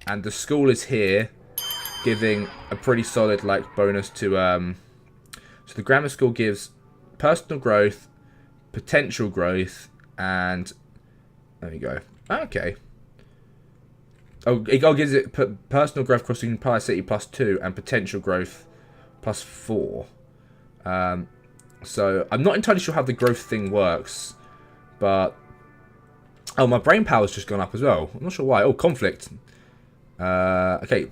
And the school is here, giving a pretty solid like bonus to so the grammar school gives personal growth, potential growth, and there we go. Okay. Oh, it gives it personal growth across the entire city +2 and potential growth +4. So I'm not entirely sure how the growth thing works, but oh, my brain power's just gone up as well. I'm not sure why. Oh, conflict. Okay.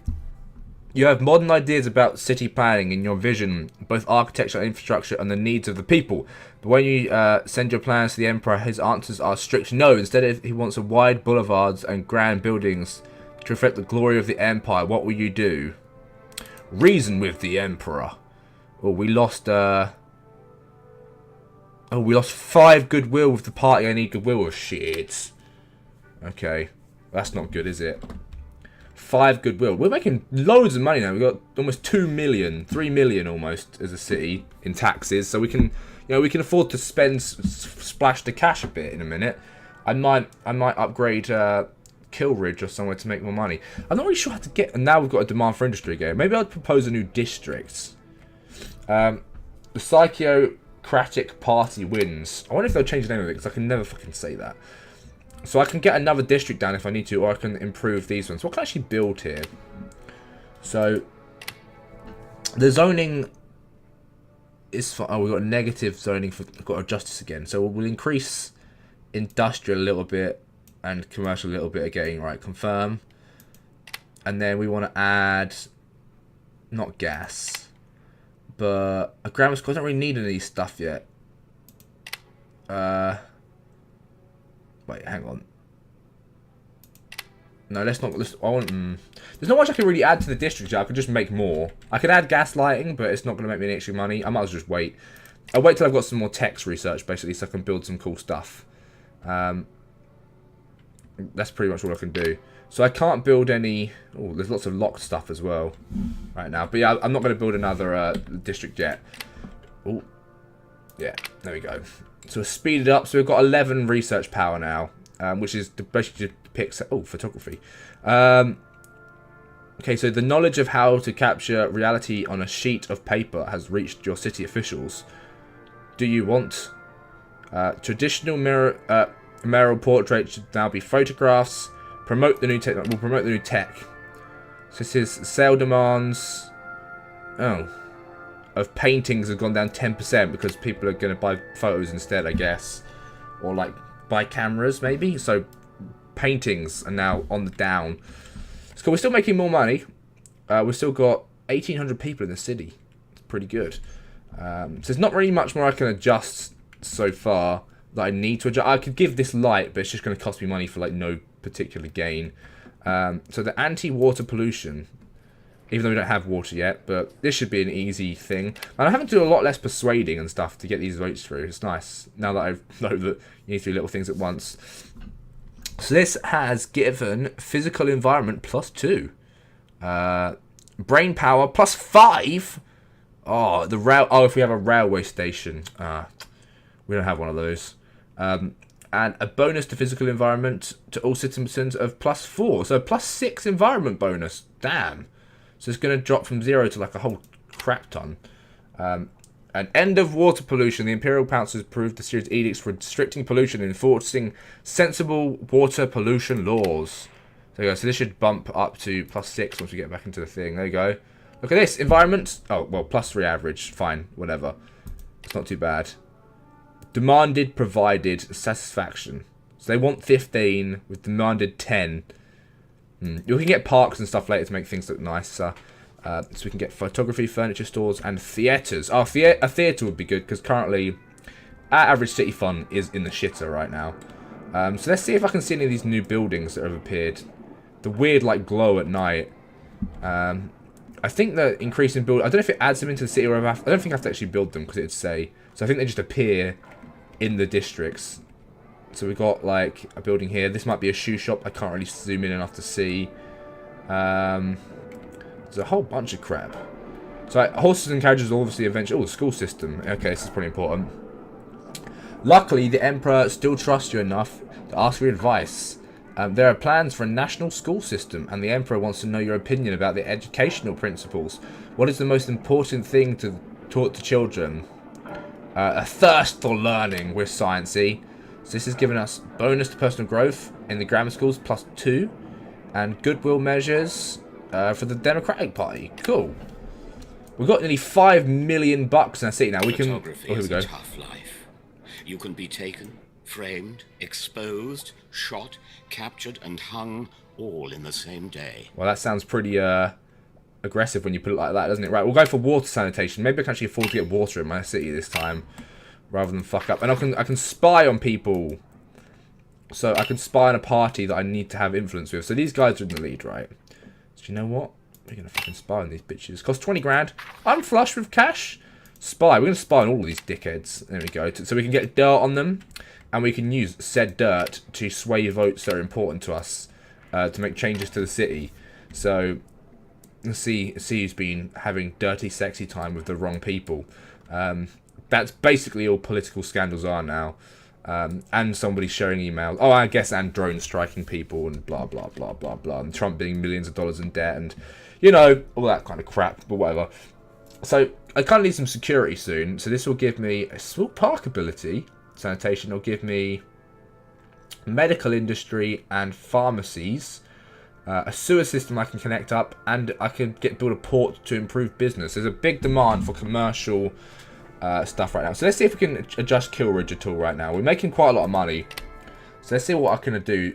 You have modern ideas about city planning in your vision, both architecture and infrastructure, and the needs of the people. But when you send your plans to the Emperor, his answers are strict no. Instead, he wants a wide boulevards and grand buildings to reflect the glory of the Empire. What will you do? Reason with the Emperor. Oh, we lost... Oh, we lost 5 goodwill with the party. I need goodwill. Oh, shit. Okay. That's not good, is it? 5 goodwill. We're making loads of money now. We've got almost 2 million, 3 million almost as a city in taxes. So we can, we can afford to spend, splash the cash a bit in a minute. I might upgrade Kilridge or somewhere to make more money. I'm not really sure how to get. And now we've got a demand for industry again. Maybe I'd propose a new district. The Psychocratic Party wins. I wonder if they'll change the name of it because I can never fucking say that. So I can get another district down if I need to, or I can improve these ones. What can I actually build here? So the zoning is for. Oh, we've got negative zoning for. We've got justice again. So we'll increase industrial a little bit and commercial a little bit again. Right, confirm. And then we want to add not gas, but a grammar school. I don't really need any of these stuff yet. Wait, hang on. No, let's not. I want. There's not much I can really add to the district yet. I could just make more. I could add gas lighting, but it's not going to make me any extra money. I might as well just wait. I'll wait till I've got some more text research, basically, so I can build some cool stuff. That's pretty much all I can do. So I can't build any. Oh, there's lots of locked stuff as well right now. But yeah, I'm not going to build another district yet. Oh, yeah, there we go. So we'll speed it up. So we've got 11 research power now, which is basically just picks. Oh, photography. Okay, so the knowledge of how to capture reality on a sheet of paper has reached your city officials. Do you want traditional mayoral portraits should now be photographs? Promote the new tech. We'll promote the new tech. So this is sale demands. Oh. Of paintings have gone down 10% because people are going to buy photos instead, I guess. Or, like, buy cameras, maybe. So, paintings are now on the down. So, we're still making more money. We've still got 1,800 people in the city. It's pretty good. So, there's not really much more I can adjust so far that I need to adjust. I could give this light, but it's just going to cost me money for, like, no particular gain. So, the anti-water pollution... Even though we don't have water yet, but this should be an easy thing. And I have to do a lot less persuading and stuff to get these votes through. It's nice, now that I know that you need to do little things at once. So this has given physical environment +2. Brain power +5. Oh, if we have a railway station. We don't have one of those. And a bonus to physical environment to all citizens of +4. So +6 environment bonus. Damn. So it's going to drop from 0 to like a whole crap ton. An end of water pollution. The Imperial Council has approved the series of edicts for restricting pollution and enforcing sensible water pollution laws. There you go. So this should bump up to +6 once we get back into the thing. There you go. Look at this. Environment. Oh, well, +3 average. Fine. Whatever. It's not too bad. Demanded, provided, satisfaction. So they want 15 with demanded 10. You can get parks and stuff later to make things look nicer. So we can get photography, furniture stores, and theatres. Oh, a theatre would be good, because currently our average city fund is in the shitter right now. So let's see if I can see any of these new buildings that have appeared. The weird, like, glow at night. I think the increase in build... I don't know if it adds them into the city or if I don't think I have to actually build them, because it'd say... So I think they just appear in the districts. So we've got, like, a building here. This might be a shoe shop. I can't really zoom in enough to see. There's a whole bunch of crap. So, like, horses and carriages will obviously eventually... Oh, the school system. Okay, this is pretty important. Luckily, the Emperor still trusts you enough to ask for advice. There are plans for a national school system, and the Emperor wants to know your opinion about the educational principles. What is the most important thing to taught to children? A thirst for learning with sciencey. So this has given us bonus to personal growth in the grammar schools +2, and goodwill measures for the Democratic Party. Cool. We've got nearly $5 million in our city now. We can. Oh, here we go. Tough life. You can be taken, framed, exposed, shot, captured, and hung all in the same day. Well, that sounds pretty aggressive when you put it like that, doesn't it? Right, we'll go for water sanitation. Maybe I can actually afford to get water in my city this time, rather than fuck up. And I can spy on people. So I can spy on a party that I need to have influence with. So these guys are in the lead, right? So you know what? We're gonna fucking spy on these bitches. Cost 20 grand. I'm flush with cash. Spy. We're gonna spy on all of these dickheads. There we go. So we can get dirt on them, and we can use said dirt to sway votes that are important to us, to make changes to the city. So let's see who's been having dirty, sexy time with the wrong people. That's basically all political scandals are now. And somebody sharing emails. Oh, I guess, and drone striking people and blah, blah, blah, blah, blah. And Trump being millions of dollars in debt and, you know, all that kind of crap, but whatever. So I kind of need some security soon. So this will give me a small park ability. Sanitation will give me medical industry and pharmacies. A sewer system I can connect up, and I can build a port to improve business. There's a big demand for commercial stuff right now. So let's see if we can adjust Killridge at all right now. We're making quite a lot of money. So let's see what I can do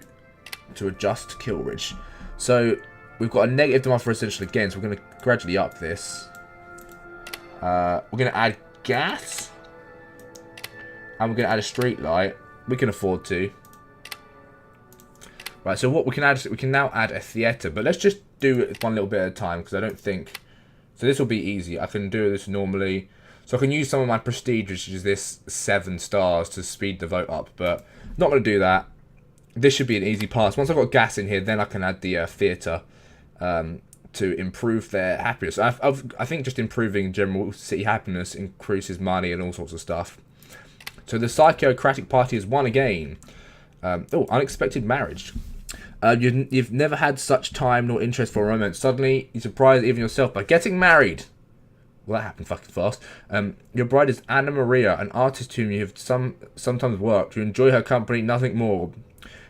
to adjust Killridge. So we've got a negative demand for residential again, so we're going to gradually up this. We're going to add gas. And we're going to add a street light. We can afford to. Right, so what we can now add a theatre. But let's just do it one little bit at a time, because I don't think... So this will be easy. I can do this normally. So I can use some of my prestige, which is this 7 stars, to speed the vote up. But not going to do that. This should be an easy pass. Once I've got gas in here, then I can add the theatre to improve their happiness. I think just improving general city happiness increases money and all sorts of stuff. So the Psychocratic Party has won again. Unexpected marriage. You've never had such time nor interest for romance. Suddenly, you surprise even yourself by getting married. Well, that happened fucking fast. Your bride is Anna Maria, an artist whom you have sometimes worked. You enjoy her company, nothing more.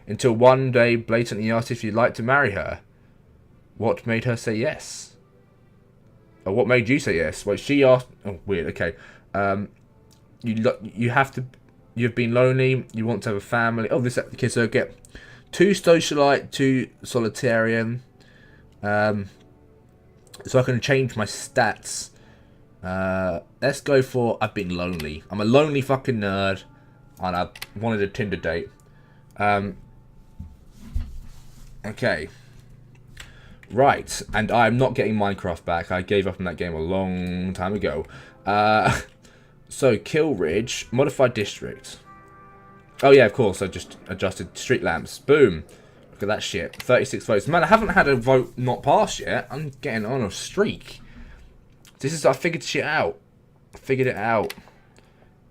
Until one day, blatantly asked if you'd like to marry her. What made her say yes? Or what made you say yes? Well, she asked... Oh, weird, okay. You've been lonely, you want to have a family. Oh, this... Okay, so get 2 socialite, 2 solitarian. So I can change my stats. Let's go for I've been lonely. I'm a lonely fucking nerd, and I wanted a Tinder date. Okay. Right, and I'm not getting Minecraft back. I gave up on that game a long time ago. So, Killridge, modified district. Oh yeah, of course, I just adjusted street lamps. Boom. Look at that shit. 36 votes. Man, I haven't had a vote not pass yet. I'm getting on a streak. I figured shit out. I figured it out.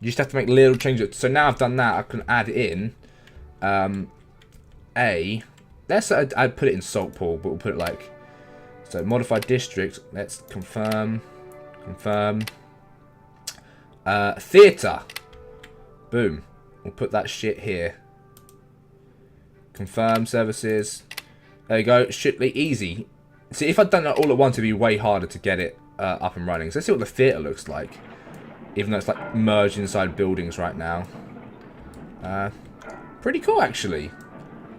You just have to make little changes. So now I've done that, I can add in I'd put it in Saltpool, but we'll put it like... So, modified district. Let's confirm. Theatre. Boom. We'll put that shit here. Confirm services. There you go. Should be easy. See, if I'd done that all at once, it'd be way harder to get it up and running. So let's see what the theatre looks like. Even though it's like merged inside buildings right now. Pretty cool, actually.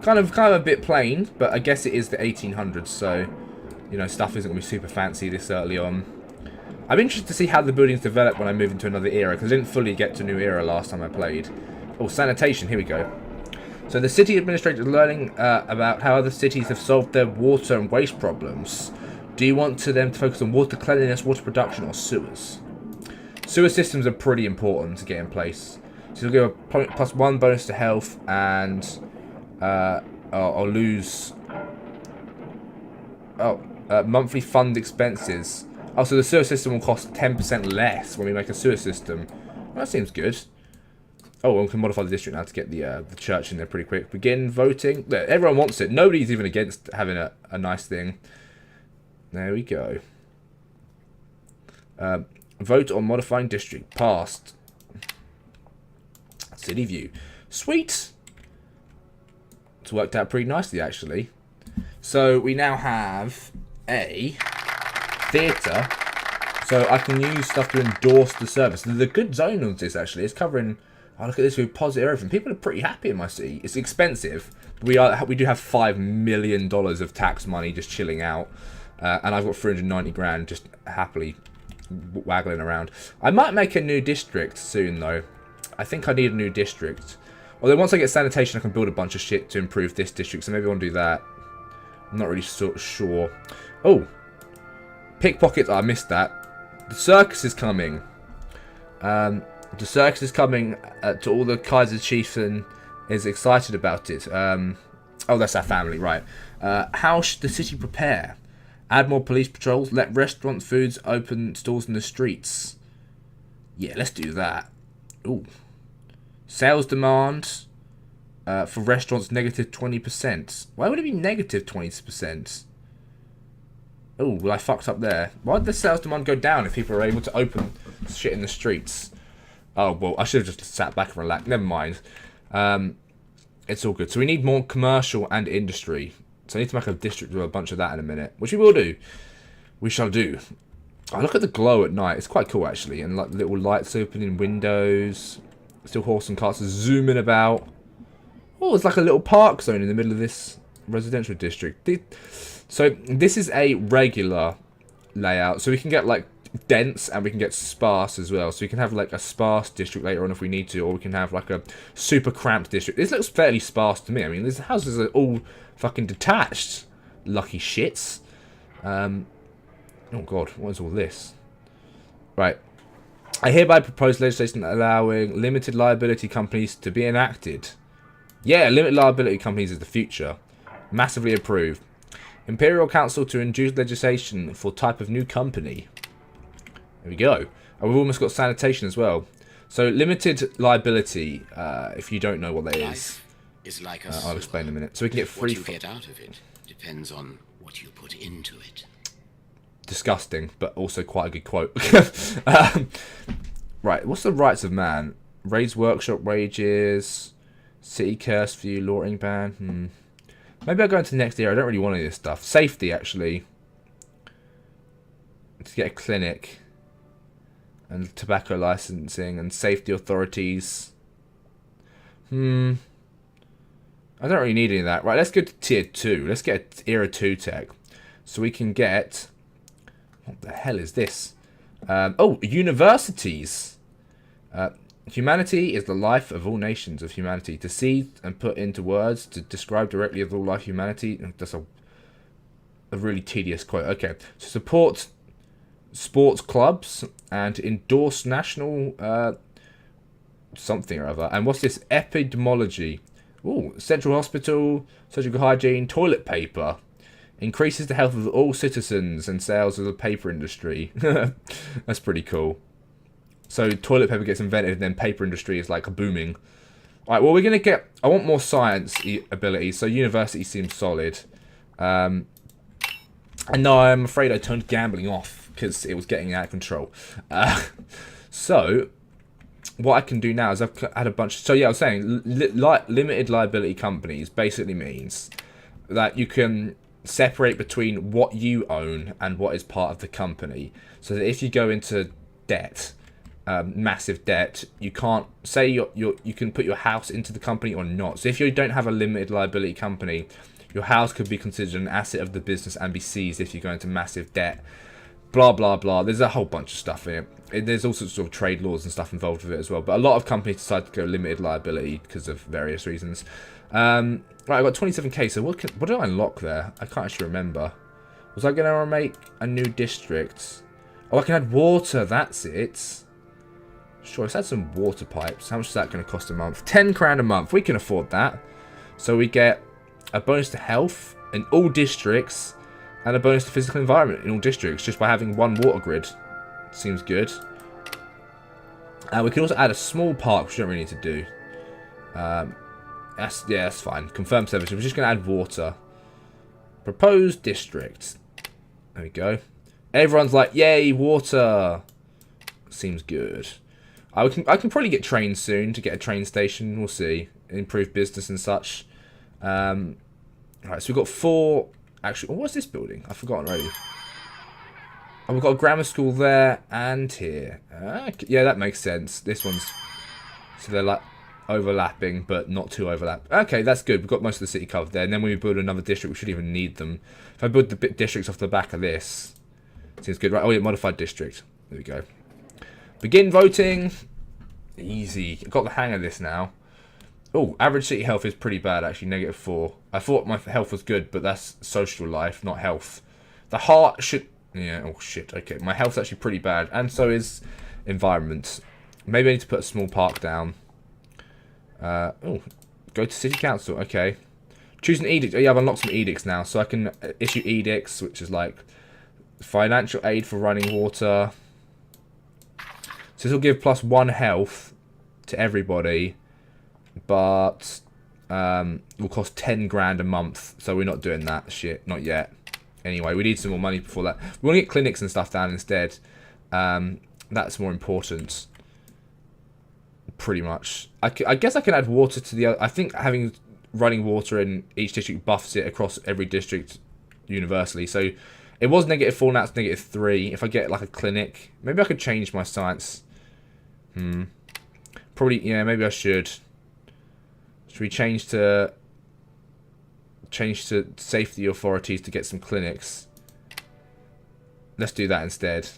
Kind of a bit plain, but I guess it is the 1800s, so you know, stuff isn't going to be super fancy this early on. I'm interested to see how the buildings develop when I move into another era, because I didn't fully get to a new era last time I played. Oh, sanitation, here we go. So the city administrator is learning about how other cities have solved their water and waste problems. Do you want them to focus on water cleanliness, water production, or sewers? Sewer systems are pretty important to get in place. So you'll give a +1 bonus to health, and I'll lose... monthly fund expenses. Oh, so the sewer system will cost 10% less when we make a sewer system. Well, that seems good. Oh, we can modify the district now to get the church in there pretty quick. Begin voting. Look, everyone wants it. Nobody's even against having a nice thing. There we go. Vote on modifying district. Passed. City view. Sweet. It's worked out pretty nicely, actually. So we now have a theatre. So I can use stuff to endorse the service. The good zone on this, actually, is covering... Oh, look at this with positive everything. People are pretty happy in my city. It's expensive. We do have $5 million of tax money just chilling out. And I've got 390 grand just happily waggling around. I might make a new district soon, though. I think I need a new district. Although once I get sanitation, I can build a bunch of shit to improve this district. So maybe I want to do that. I'm not really sure. Oh. Pickpockets. Oh, I missed that. The circus is coming. The circus is coming to all the Kaiser Chiefs and is excited about it. Oh, that's our family, right. How should the city prepare? Add more police patrols. Let restaurant foods open stalls in the streets. Yeah, let's do that. Ooh. Sales demand for restaurants negative 20%. Why would it be negative 20%? Oh, well, I fucked up there. Why did the sales demand go down if people are able to open shit in the streets? Oh, well, I should have just sat back and relaxed. Never mind. It's all good. So we need more commercial and industry. So I need to make a district with a bunch of that in a minute. Which we will do. We shall do. Oh, look at the glow at night. It's quite cool, actually. And like little lights opening windows. Still horse and carts zooming about. Oh, it's like a little park zone in the middle of this residential district. So this is a regular layout. So we can get like dense and we can get sparse as well. So we can have like a sparse district later on if we need to, or we can have like a super cramped district. This looks fairly sparse to me. I mean, these houses are all fucking detached. Lucky shits. Oh god, what is all this? Right. I hereby propose legislation allowing limited liability companies to be enacted. Yeah, limited liability companies is the future. Massively approved. Imperial Council to introduce legislation for type of new company. There we go. And we've almost got sanitation as well. So limited liability, if you don't know what that is like a I'll explain in a minute. So we can get free... What you get out of it depends on what you put into it. Disgusting, but also quite a good quote. Right, what's the rights of man? Raise workshop wages, city curfew, loitering ban. Maybe I'll go into the next area. I don't really want any of this stuff. Safety, actually. To get a clinic. And tobacco licensing and safety authorities. I don't really need any of that. Right, let's go to tier 2. Let's get era 2 tech. So we can get... What the hell is this? Oh, universities. Humanity is the life of all nations of humanity. To see and put into words, to describe directly of all life humanity. That's a really tedious quote. Okay. To support sports clubs and endorse national something or other. And what's this? Epidemiology. Ooh, central hospital, surgical hygiene, toilet paper. Increases the health of all citizens and sales of the paper industry. That's pretty cool. So toilet paper gets invented and then paper industry is like booming. Alright, well we're going to get... I want more science abilities, so university seems solid. And no, I'm afraid I turned gambling off because it was getting out of control. So, what I can do now is I've had a bunch... So yeah, I was saying, limited liability companies basically means that you can separate between what you own and what is part of the company. So that if you go into debt... massive debt, you can't say you can put your house into the company or not. So if you don't have a limited liability company, your house could be considered an asset of the business and be seized if you go into massive debt. Blah blah blah. There's a whole bunch of stuff in it. There's all sorts of trade laws and stuff involved with it as well. But a lot of companies decide to go limited liability because of various reasons. Right, I got 27k. So what did I unlock there? I can't actually remember. Was I going to make a new district? Oh, I can add water. That's it. Sure, let's add some water pipes. How much is that going to cost a month? 10 grand a month. We can afford that. So we get a bonus to health in all districts and a bonus to physical environment in all districts just by having one water grid. Seems good. We can also add a small park, which we don't really need to do. That's fine. Confirm service. We're just going to add water. Proposed district. There we go. Everyone's like, yay, water. Seems good. I can probably get trains soon to get a train station. We'll see. Improve business and such. Alright, so we've got 4... Actually, what's this building? I've forgotten already. Oh, we've got a grammar school there and here. Yeah, that makes sense. This one's... So they're like overlapping, but not too overlap. Okay, that's good. We've got most of the city covered there. And then when we build another district, we shouldn't even need them. If I build the districts off the back of this... Seems good, right? Oh, yeah, modified district. There we go. Begin voting. Easy. I've got the hang of this now. Oh, average city health is pretty bad, actually. -4. I thought my health was good, but that's social life, not health. The heart should... Yeah, oh shit, okay. My health's actually pretty bad, and so is environment. Maybe I need to put a small park down. Oh, go to city council, okay. Choose an edict. Oh yeah, I've unlocked some edicts now, so I can issue edicts, which is like financial aid for running water. So this will give +1 health to everybody, but will cost 10 grand a month, so we're not doing that shit, not yet. Anyway, we need some more money before that. We want to get clinics and stuff down instead. That's more important. Pretty much. I guess I can add water to the other... I think having running water in each district buffs it across every district universally. So it was -4, now it's -3. If I get like a clinic, maybe I could change my science. Probably, yeah, maybe I should. Should we change to safety authorities to get some clinics? Let's do that instead.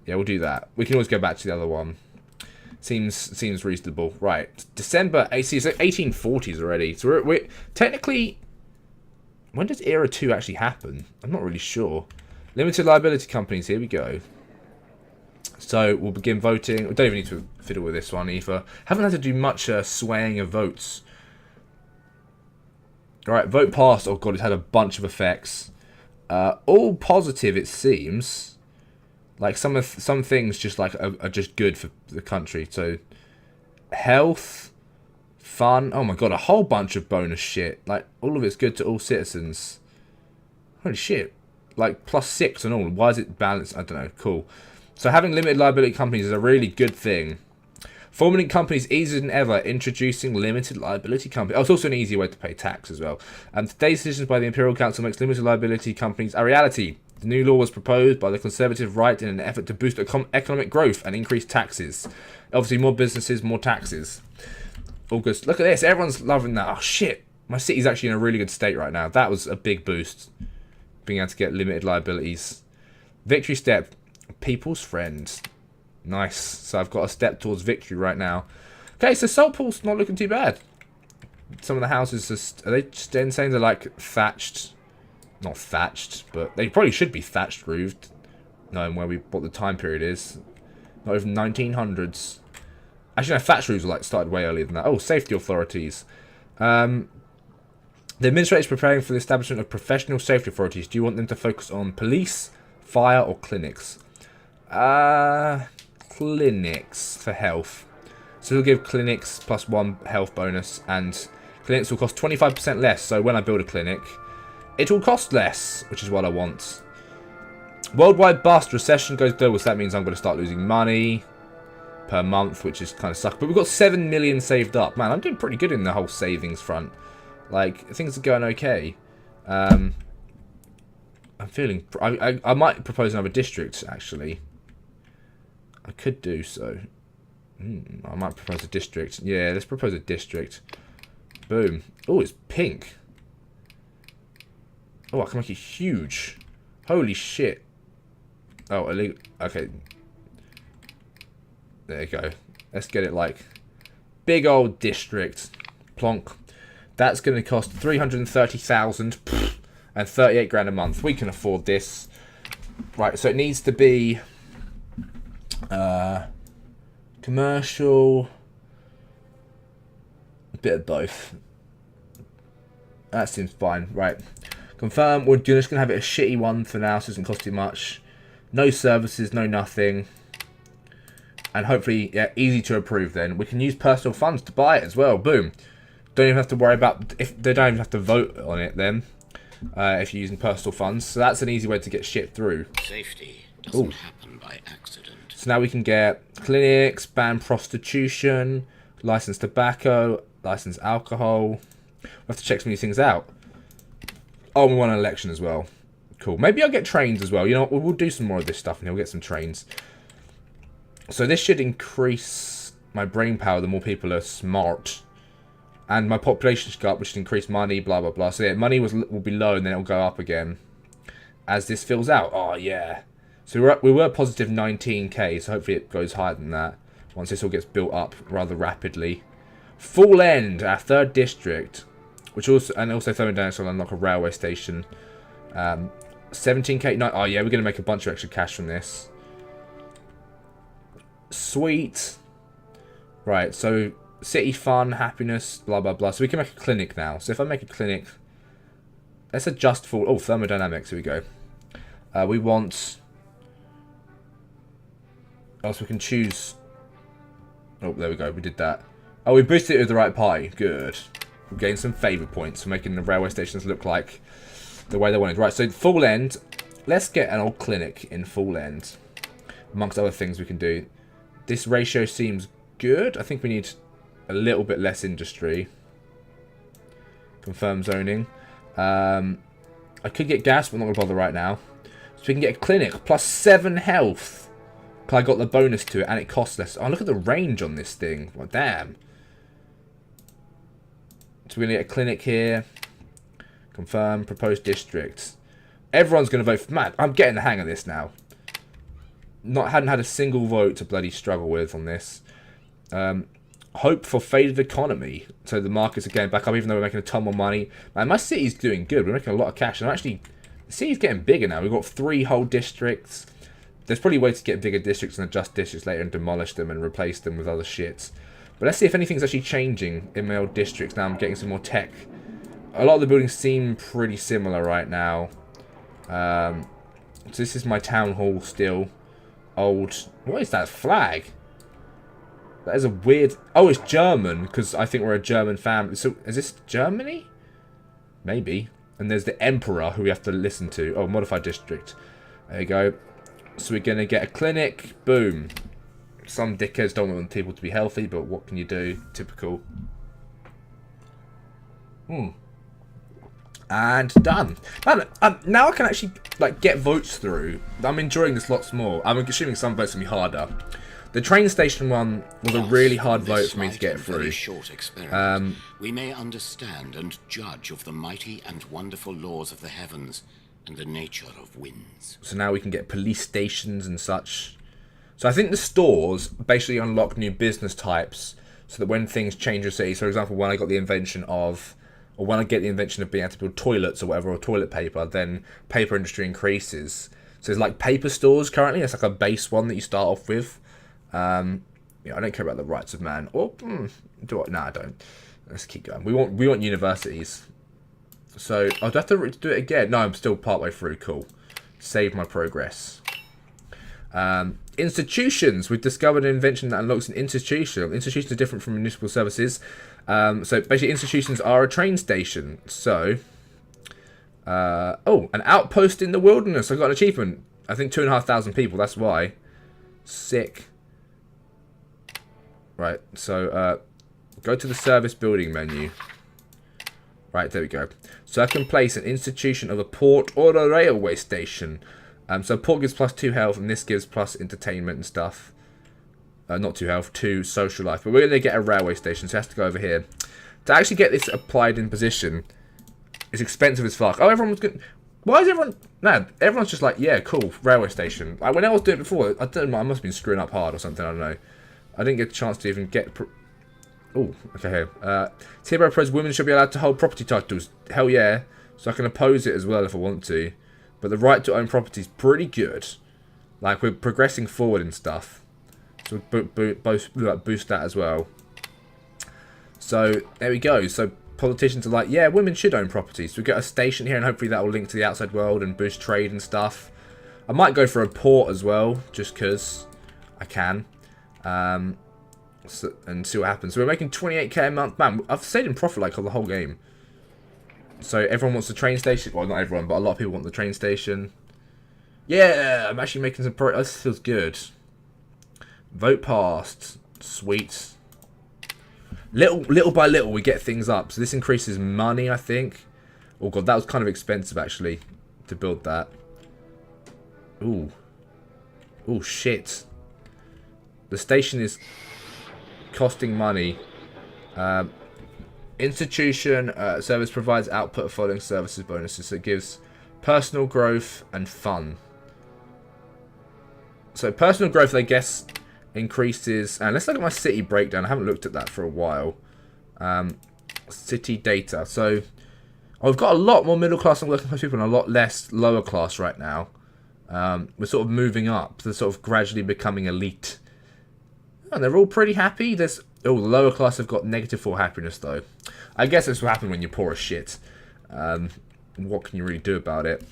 Yeah, we'll do that. We can always go back to the other one. Seems reasonable. Right, December. AC, it's like 1840s already. So we're technically. When does Era 2 actually happen? I'm not really sure. Limited liability companies. Here we go. So we'll begin voting. We don't even need to fiddle with this one either. Haven't had to do much swaying of votes. Alright, vote passed. Oh god, it's had a bunch of effects. All positive, it seems. Like some things just like are just good for the country. So health, fun. Oh my god, a whole bunch of bonus shit. Like all of it's good to all citizens. Holy shit. Like +6 and all. Why is it balanced? I don't know. Cool. So having limited liability companies is a really good thing. Forming companies easier than ever. Introducing limited liability companies. Oh, it's also an easy way to pay tax as well. And today's decisions by the Imperial Council makes limited liability companies a reality. The new law was proposed by the Conservative right in an effort to boost economic growth and increase taxes. Obviously, more businesses, more taxes. August. Look at this. Everyone's loving that. Oh, shit. My city's actually in a really good state right now. That was a big boost. Being able to get limited liabilities. Victory step. People's friend. Nice. So I've got a step towards victory right now. Okay, so Saltpool's not looking too bad. Some of the houses are they just saying they're like thatched? Not thatched, but they probably should be thatched roofed, knowing what the time period is. Not even 1900s. Actually, no, thatched roofs were like started way earlier than that. Oh, safety authorities. The administrator is preparing for the establishment of professional safety authorities. Do you want them to focus on police, fire, or clinics? Clinics for health. So we'll give clinics +1 health bonus, and clinics will cost 25% less. So when I build a clinic, it will cost less, which is what I want. Worldwide bust, recession goes global, so that means I'm going to start losing money per month, which is kind of suck. But we've got 7 million saved up. Man, I'm doing pretty good in the whole savings front. Like, things are going okay. I'm feeling... I might propose another district, actually. I could do so. I might propose a district. Yeah, let's propose a district. Boom. Oh, it's pink. Oh, I can make it huge. Holy shit. Oh, illegal. Okay. There you go. Let's get it like big old district. Plonk. That's going to cost 330,000 and 38 grand a month. We can afford this. Right, so it needs to be commercial, a bit of both. That seems fine. Right. Confirm. We're just going to have it a shitty one for now, so it doesn't cost too much. No services, no nothing. And hopefully, yeah, easy to approve then. We can use personal funds to buy it as well. Boom. Don't even have to worry about, if they don't even have to vote on it then. If you're using personal funds. So that's an easy way to get shit through. Safety doesn't happen by accident. So now we can get clinics, ban prostitution, license tobacco, license alcohol. We'll have to check some of these things out. Oh, we want an election as well. Cool. Maybe I'll get trains as well. You know what? We'll do some more of this stuff and we'll get some trains. So this should increase my brain power the more people are smart. And my population should go up, which should increase money, blah, blah, blah. So yeah, money will be low and then it'll go up again as this fills out. Oh, yeah. So we were positive 19k, so hopefully it goes higher than that once this all gets built up rather rapidly. Full End, our third district, which also thermodynamics will unlock a railway station. 17k. No, oh yeah, we're gonna make a bunch of extra cash from this. Sweet. Right, so city fun, happiness, blah blah blah. So we can make a clinic now. So if I make a clinic, let's adjust for thermodynamics. Here we go. We want. Oh, so we can choose. Oh, there we go. We did that. Oh, we boosted it with the right party. Good. We gained some favour points for making the railway stations look like the way they wanted. Right, so Full End. Let's get an old clinic in Full End. Amongst other things we can do. This ratio seems good. I think we need a little bit less industry. Confirm zoning. I could get gas, but I'm not going to bother right now. So we can get a clinic. Plus 7 health. I got the bonus to it, and it costs less. Oh, look at the range on this thing. Well, damn. So we're going to get a clinic here. Confirm. Proposed district. Everyone's going to vote for... Man, I'm getting the hang of this now. Hadn't had a single vote to bloody struggle with on this. Hope for faded economy. So the markets are getting back up, even though we're making a ton more money. Man, my city's doing good. We're making a lot of cash. And actually, the city's getting bigger now. We've got 3 whole districts. There's probably ways to get bigger districts and adjust districts later and demolish them and replace them with other shits. But let's see if anything's actually changing in my old districts. Now I'm getting some more tech. A lot of the buildings seem pretty similar right now. So this is my town hall still. Old. What is that flag? That is a weird... Oh, it's German, because I think we're a German family. So is this Germany? Maybe. And there's the Emperor, who we have to listen to. Oh, modified district. There you go. So we're going to get a clinic. Boom. Some dickheads don't want people to be healthy, but what can you do? Typical. And done. Now I can actually get votes through. I'm enjoying this lots more. I'm assuming some votes will be harder. The train station one was a really hard vote for me to get through. Short experiment, we may understand and judge of the mighty and wonderful laws of the heavens and the nature of winds. So now we can get police stations and such. So I think the stores basically unlock new business types so that when things change your city, so for example, when I got the invention of, or when I get the invention of being able to build toilets or whatever, or toilet paper, then paper industry increases. So there's like paper stores currently. It's like a base one that you start off with. Yeah, I don't care about the rights of man. Or do I? No, I don't. Let's keep going. We want universities. So I'd have to do it again. No, I'm still partway through. Cool. Save my progress. Institutions. We've discovered an invention that unlocks an institution. Institutions are different from municipal services. So basically, institutions are a train station. So, oh, an outpost in the wilderness. I got an achievement. I think 2,500 people. That's why. Sick. Right. So, go to the service building menu. Right, there we go. So I can place an institution of a port or a railway station. So port gives plus 2 health, and this gives plus entertainment and stuff. Not 2 health, 2 social life. But we're going to get a railway station, so it has to go over here. To actually get this applied in position, it's expensive as fuck. Oh, everyone's good. Why is everyone... No, everyone's just like, yeah, cool, railway station. Like, when I was doing it before, I don't know, I must have been screwing up hard or something, I don't know. I didn't get a chance to even get... Oh, okay, here. Hereby proposed women should be allowed to hold property titles. Hell yeah. So I can oppose it as well if I want to. But the right to own property is pretty good. Like, we're progressing forward and stuff. So we'll boost that as well. So, there we go. So, politicians are like, yeah, women should own property. So we get a station here, and hopefully that will link to the outside world and boost trade and stuff. I might go for a port as well, just because I can. So, and see what happens. So we're making 28k a month. Man, I've stayed in profit like on the whole game. So everyone wants the train station. Well, not everyone, but a lot of people want the train station. Yeah, I'm actually making some progress. This feels good. Vote passed. Sweet. Little by little, we get things up. So this increases money, I think. Oh god, that was kind of expensive actually to build that. Ooh. Oh shit. The station is costing money. Institution service provides output of following services bonuses. So it gives personal growth and fun. So personal growth, I guess, increases. And let's look at my city breakdown. I haven't looked at that for a while. City data. So I've got a lot more middle class and working class people and a lot less lower class right now. We're sort of moving up. They're sort of gradually becoming elite. And they're all pretty happy. There's the lower class have got -4 happiness though. I guess that's what happens when you're poor as shit. What can you really do about it?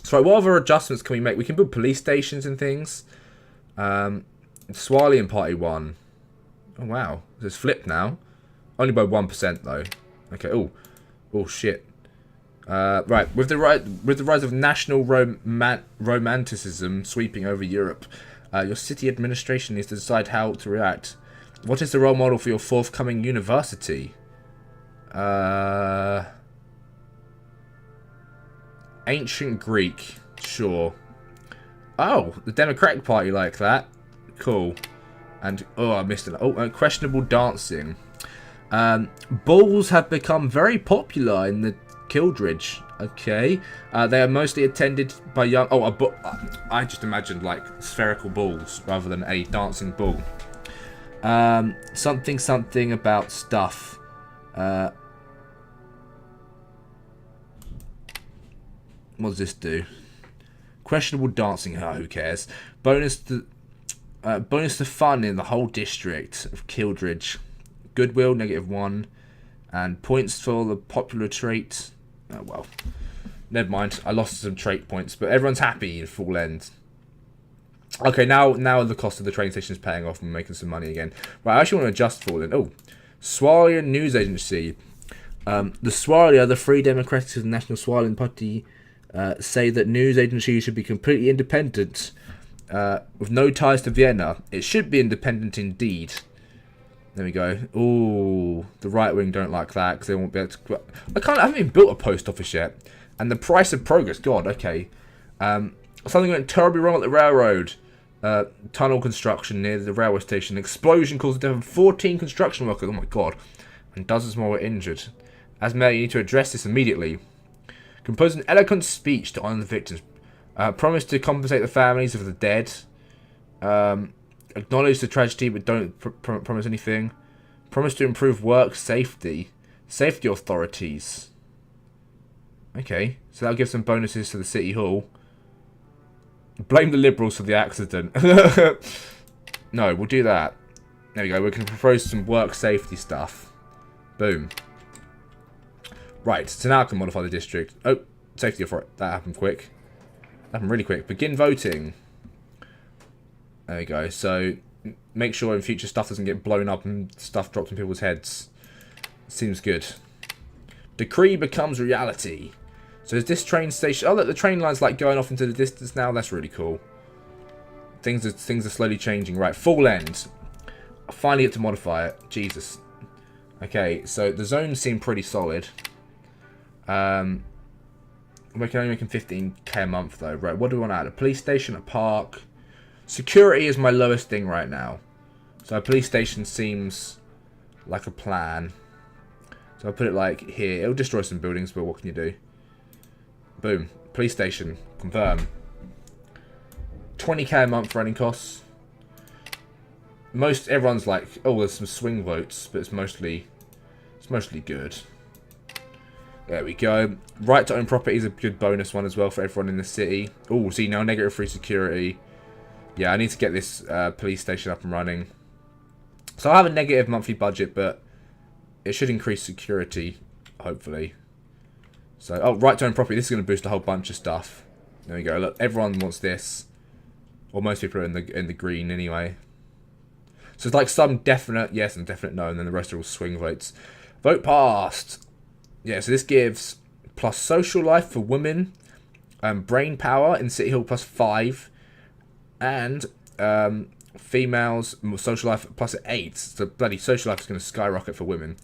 So what other adjustments can we make? We can build police stations and things. Swali and Party 1. Oh wow. It's flipped now. Only by 1% though. Okay, oh shit. Right, with the rise of national romanticism sweeping over Europe, your city administration needs to decide how to react. What is the role model for your forthcoming university? Ancient Greek, sure. Oh, the Democratic Party like that. Cool. And, oh, I missed it. Oh, questionable dancing. Balls have become very popular in the Kildridge. Okay. They are mostly attended by young... Oh, I just imagined, like, spherical balls rather than a dancing ball. Something about stuff. What does this do? Questionable dancing. Oh, who cares? Bonus to fun in the whole district of Kildridge. Goodwill, -1. And points for the popular trait. Oh, well. Never mind. I lost some trait points. But everyone's happy in full end. Okay, now the cost of the train station is paying off and we're making some money again. Right, I actually want to adjust full end. Oh. Swalia News Agency. The Swalia, the Free Democratic and National Swalian Party, say that news agencies should be completely independent, with no ties to Vienna. It should be independent indeed. There we go. Ooh, the right wing don't like that because they won't be able to. I haven't even built a post office yet, and the price of progress. God, okay. Something went terribly wrong at the railroad. Tunnel construction near the railway station. Explosion caused the death of 14 construction workers. Oh my god, and dozens more were injured. As mayor, you need to address this immediately. Compose an eloquent speech to honour the victims. Promise to compensate the families of the dead. Acknowledge the tragedy but don't promise anything. Promise to improve work safety. Safety authorities. Okay, so that'll give some bonuses to the City Hall. Blame the Liberals for the accident. No, we'll do that. There we go, we can propose some work safety stuff. Boom. Right, so now I can modify the district. Oh, safety authority. That happened quick. That happened really quick. Begin voting. There we go. So, make sure in future stuff doesn't get blown up and stuff dropped in people's heads. Seems good. Decree becomes reality. So is this train station... Oh, look, the train line's like going off into the distance now. That's really cool. Things are slowly changing. Right, full end. I finally get to modify it. Jesus. Okay, so the zones seem pretty solid. We're only making 15k a month though. Right, what do we want to add? A police station, a park. Security is my lowest thing right now. So a police station seems like a plan. So I'll put it like here. It'll destroy some buildings, but what can you do? Boom. Police station. Confirm. 20k a month running costs. Everyone's like, oh, there's some swing votes, but it's mostly good. There we go. Right to own property is a good bonus one as well for everyone in the city. Oh, see now -3 security. Yeah, I need to get this police station up and running. So I have a negative monthly budget, but it should increase security, hopefully. So, oh, right to own property. This is going to boost a whole bunch of stuff. There we go. Look, everyone wants this. Or most people are in the green anyway. So it's like some definite yes and definite no, and then the rest are all swing votes. Vote passed. Yeah, so this gives plus social life for women, brain power in City Hall plus 5, and females social life plus 8. So bloody social life is going to skyrocket for women.